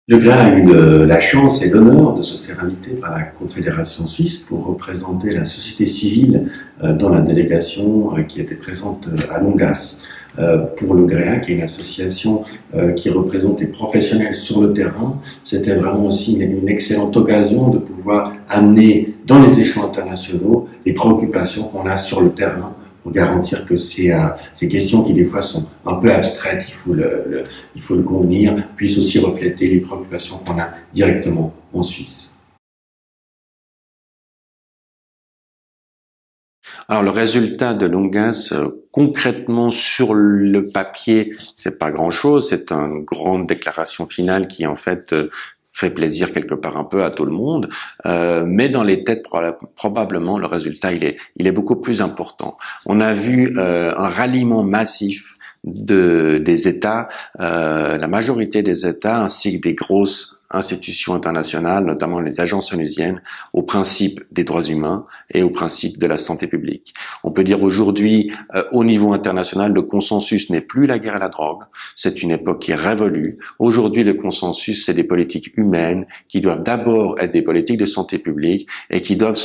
Le GRA a eu la chance et l'honneur de se faire inviter par la Confédération suisse pour représenter la société civile dans la délégation qui était présente à Longas. Pour le GRA, qui est une association qui représente les professionnels sur le terrain, c'était vraiment aussi une excellente occasion de pouvoir amener dans les échelons internationaux les préoccupations qu'on a sur le terrain pour garantir que ces questions qui des fois sont un peu abstraites, il faut le convenir, puissent aussi refléter les préoccupations qu'on a directement en Suisse. Alors le résultat de Longas, concrètement sur le papier, c'est pas grand-chose, c'est une grande déclaration finale qui en fait fait plaisir quelque part un peu à tout le monde, mais dans les têtes probablement le résultat il est beaucoup plus important. On a vu un ralliement massif des États, la majorité des États ainsi que des grosses institutions internationales, notamment les agences onusiennes, au principe des droits humains et au principe de la santé publique. On peut dire aujourd'hui, au niveau international, le consensus n'est plus la guerre à la drogue, c'est une époque qui est révolue. Aujourd'hui, le consensus, c'est des politiques humaines qui doivent d'abord être des politiques de santé publique et qui doivent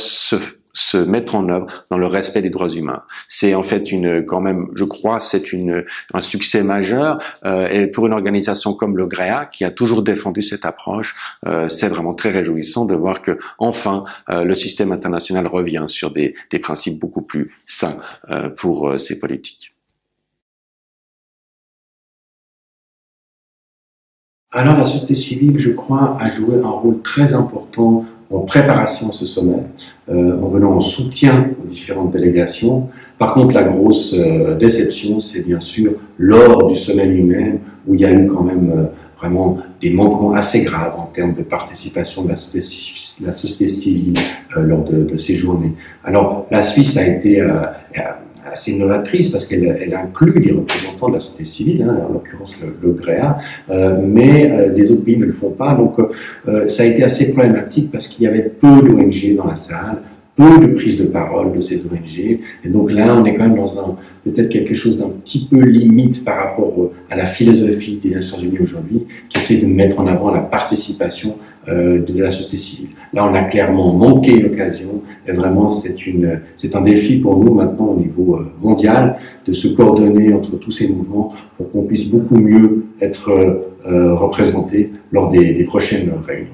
se mettre en œuvre dans le respect des droits humains. C'est en fait quand même, je crois, c'est un succès majeur et pour une organisation comme le GREA qui a toujours défendu cette approche, c'est vraiment très réjouissant de voir que enfin le système international revient sur des principes beaucoup plus sains pour ces politiques. Alors la société civile, je crois, a joué un rôle très important en préparation de ce sommet, en venant en soutien aux différentes délégations. Par contre, la grosse déception, c'est bien sûr lors du sommet lui-même, où il y a eu quand même vraiment des manquements assez graves en termes de participation de la société civile lors de ces journées. Alors, la Suisse a été assez novatrice parce qu'elle inclut les représentants de la société civile, hein, en l'occurrence le GREA, mais des autres pays ne le font pas. Donc ça a été assez problématique parce qu'il y avait peu d'ONG dans la salle, peu de prise de parole de ces ONG. Et donc là, on est quand même dans peut-être quelque chose d'un petit peu limite par rapport à la philosophie des Nations Unies aujourd'hui, qui essaie de mettre en avant la participation de la société civile. Là, on a clairement manqué l'occasion, et vraiment, c'est un défi pour nous maintenant au niveau mondial de se coordonner entre tous ces mouvements pour qu'on puisse beaucoup mieux être représentés lors des prochaines réunions.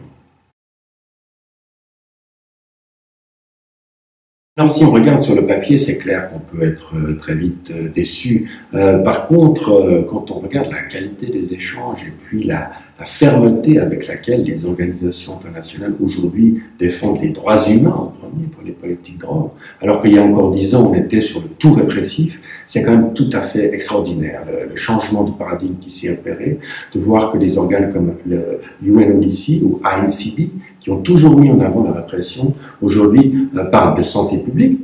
Alors, si on regarde sur le papier, c'est clair qu'on peut être très vite déçu. Par contre, quand on regarde la qualité des échanges et puis la fermeté avec laquelle les organisations internationales aujourd'hui défendent les droits humains en premier pour les politiques drogues, alors qu'il y a encore 10 ans, on était sur le tout répressif, c'est quand même tout à fait extraordinaire. Le changement de paradigme qui s'est opéré, de voir que des organes comme le UNODC ou INCB, qui ont toujours mis en avant la répression, aujourd'hui parlent de santé publique,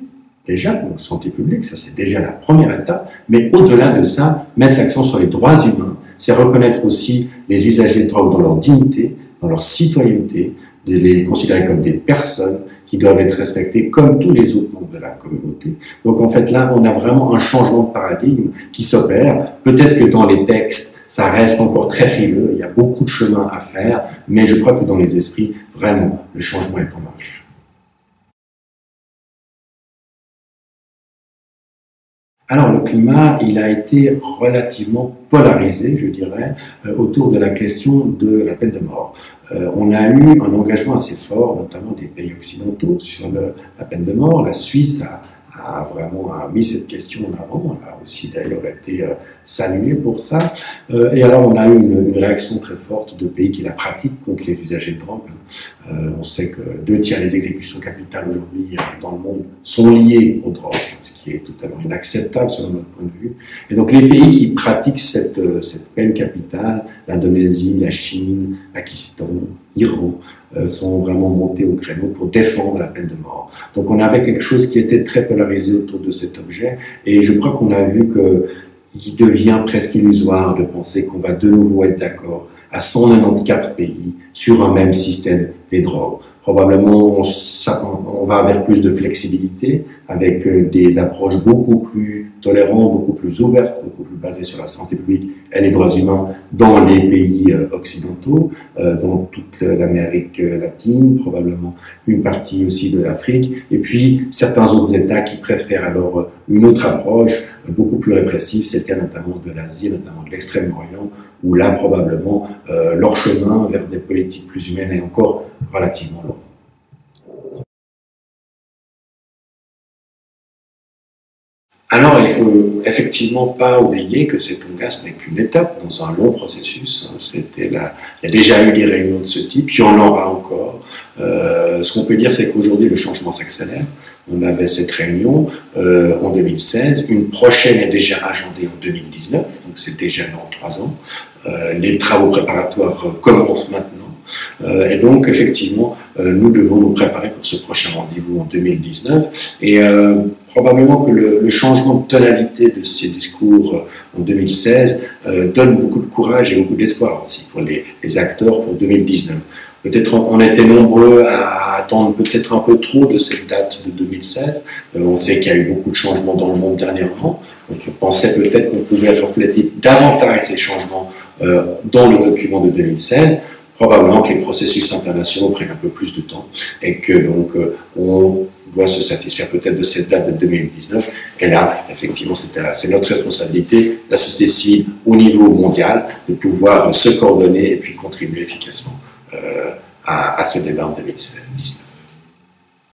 déjà, donc santé publique, ça c'est déjà la première étape, mais au-delà de ça, mettre l'accent sur les droits humains, c'est reconnaître aussi les usagers de drogue dans leur dignité, dans leur citoyenneté, de les considérer comme des personnes qui doivent être respectées comme tous les autres membres de la communauté. Donc en fait là, on a vraiment un changement de paradigme qui s'opère. Peut-être que dans les textes, ça reste encore très frileux, il y a beaucoup de chemin à faire, mais je crois que dans les esprits, vraiment, le changement est en marche. Alors le climat, il a été relativement polarisé, je dirais, autour de la question de la peine de mort. On a eu un engagement assez fort, notamment des pays occidentaux, sur la peine de mort. La Suisse a vraiment mis cette question en avant. Elle a aussi d'ailleurs été saluée pour ça. Et alors on a eu une réaction très forte de pays qui la pratiquent contre les usagers de drogue. On sait que 2/3 des exécutions capitales aujourd'hui dans le monde sont liées aux drogues, ce qui est totalement inacceptable selon notre point de vue. Et donc les pays qui pratiquent cette peine capitale, l'Indonésie, la Chine, Pakistan, Iran, sont vraiment montés au créneau pour défendre la peine de mort. Donc on avait quelque chose qui était très polarisé autour de cet objet, et je crois qu'on a vu qu'il devient presque illusoire de penser qu'on va de nouveau être d'accord à 194 pays sur un même système des drogues. Probablement, on va vers plus de flexibilité, avec des approches beaucoup plus tolérantes, beaucoup plus ouvertes, beaucoup plus basées sur la santé publique et les droits humains dans les pays occidentaux, dans toute l'Amérique latine, probablement une partie aussi de l'Afrique, et puis certains autres États qui préfèrent alors une autre approche beaucoup plus répressive. C'est le cas notamment de l'Asie, notamment de l'Extrême-Orient, où là, probablement, leur chemin vers des politiques plus humaines est encore relativement long. Alors, il faut effectivement pas oublier que cette Tongass n'est qu'une étape dans un long processus. Il y a déjà eu des réunions de ce type, il y en aura encore. Ce qu'on peut dire, c'est qu'aujourd'hui, le changement s'accélère. On avait cette réunion en 2016, une prochaine est déjà agendée en 2019, donc c'est déjà dans 3 ans. Les travaux préparatoires commencent maintenant. Et donc, effectivement, nous devons nous préparer pour ce prochain rendez-vous en 2019. Et probablement que le changement de tonalité de ces discours en 2016 donne beaucoup de courage et beaucoup d'espoir aussi pour les acteurs pour 2019. Peut-être on était nombreux à attendre peut-être un peu trop de cette date de 2016. On sait qu'il y a eu beaucoup de changements dans le monde dernièrement. Donc on pensait peut-être qu'on pouvait refléter davantage ces changements dans le document de 2016. Probablement que les processus internationaux prennent un peu plus de temps et que donc on doit se satisfaire peut-être de cette date de 2019. Et là, effectivement, c'est notre responsabilité, la société civile au niveau mondial, de pouvoir se coordonner et puis contribuer efficacement à ce débat en 2019.